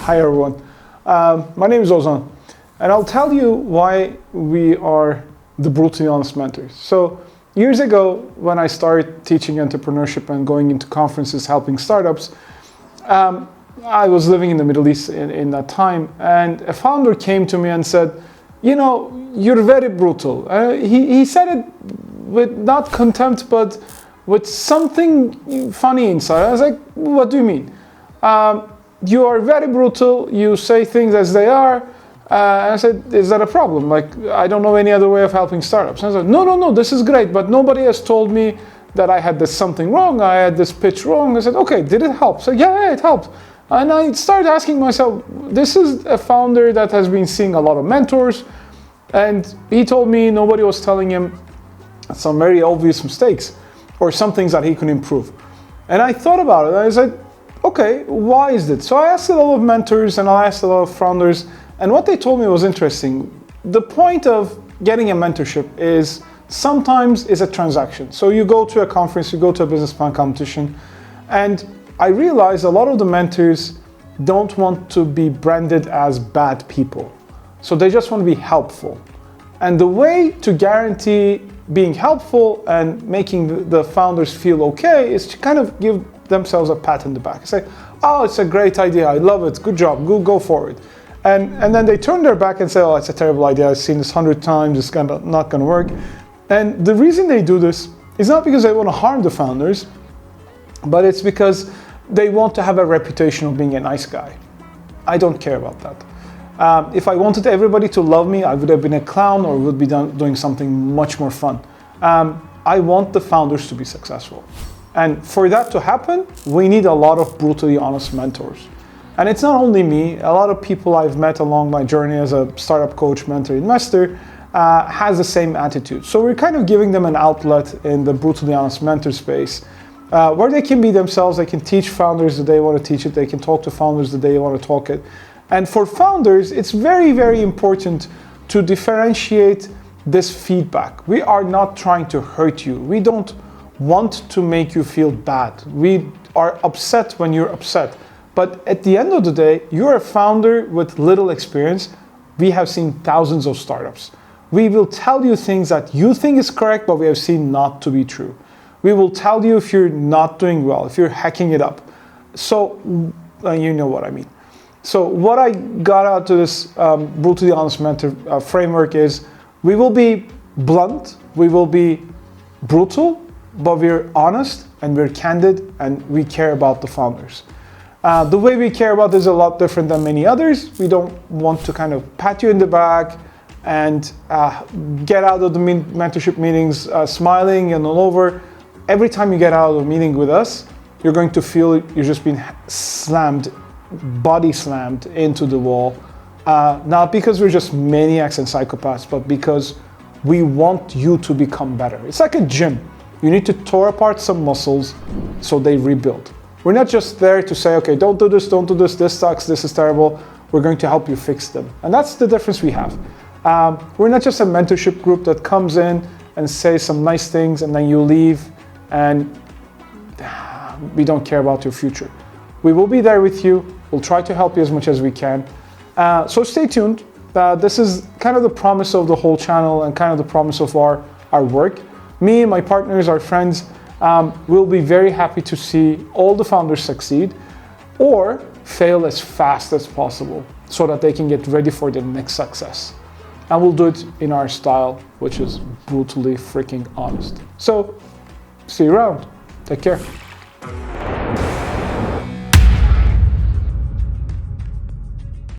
Hi everyone, my name is Ozan, and I'll tell you why we are the Brutally Honest Mentors. So years ago, when I started teaching entrepreneurship and going into conferences helping startups, I was living in the Middle East in that time, and a founder came to me and said, you know, you're very brutal. He said it with not contempt, but with something funny inside. I was like, what do you mean? You are very brutal, you say things as they are. And I said, is that a problem? Like, I don't know any other way of helping startups. And I said, no, this is great, but nobody has told me that I had this something wrong, I had this pitch wrong. I said, okay, did it help? So yeah, it helped. And I started asking myself, this is a founder that has been seeing a lot of mentors, and he told me nobody was telling him some very obvious mistakes or some things that he could improve. And I thought about it, and I said, okay, why is it? So I asked a lot of mentors and I asked a lot of founders, and what they told me was interesting. The point of getting a mentorship is sometimes it's a transaction. So you go to a conference, you go to a business plan competition, and I realized a lot of the mentors don't want to be branded as bad people. So they just want to be helpful. And the way to guarantee being helpful and making the founders feel okay is to kind of give themselves a pat on the back. Say, oh, it's a great idea, I love it, good job, go for it. And then they turn their back and say, oh, it's a terrible idea, I've seen this 100 times, it's not gonna work. And the reason they do this is not because they want to harm the founders, but it's because they want to have a reputation of being a nice guy. I don't care about that. If I wanted everybody to love me, I would have been a clown or would be doing something much more fun. I want the founders to be successful. And for that to happen, we need a lot of brutally honest mentors. And it's not only me, a lot of people I've met along my journey as a startup coach, mentor, investor, has the same attitude. So we're kind of giving them an outlet in the brutally honest mentor space, where they can be themselves, they can teach founders that they want to teach it, they can talk to founders that they want to talk it. And for founders, it's very, very important to differentiate this feedback. We are not trying to hurt you. We don't want to make you feel bad. We are upset when you're upset. But at the end of the day, you're a founder with little experience. We have seen thousands of startups. We will tell you things that you think is correct, but we have seen not to be true. We will tell you if you're not doing well, if you're hacking it up. So, you know what I mean. So what I got out of this brutally honest mentor framework is we will be blunt, we will be brutal, but we're honest and we're candid and we care about the founders. The way we care about this is a lot different than many others. We don't want to kind of pat you in the back and get out of the mentorship meetings smiling and all over. Every time you get out of a meeting with us, you're going to feel you're just being body slammed into the wall. Not because we're just maniacs and psychopaths, but because we want you to become better. It's like a gym. You need to tear apart some muscles so they rebuild. We're not just there to say, okay, don't do this, this sucks, this is terrible. We're going to help you fix them. And that's the difference we have. We're not just a mentorship group that comes in and says some nice things and then you leave and we don't care about your future. We will be there with you. We'll try to help you as much as we can. So stay tuned. This is kind of the promise of the whole channel and kind of the promise of our work. Me, my partners, our friends, will be very happy to see all the founders succeed or fail as fast as possible so that they can get ready for their next success. And we'll do it in our style, which is brutally freaking honest. So, see you around. Take care.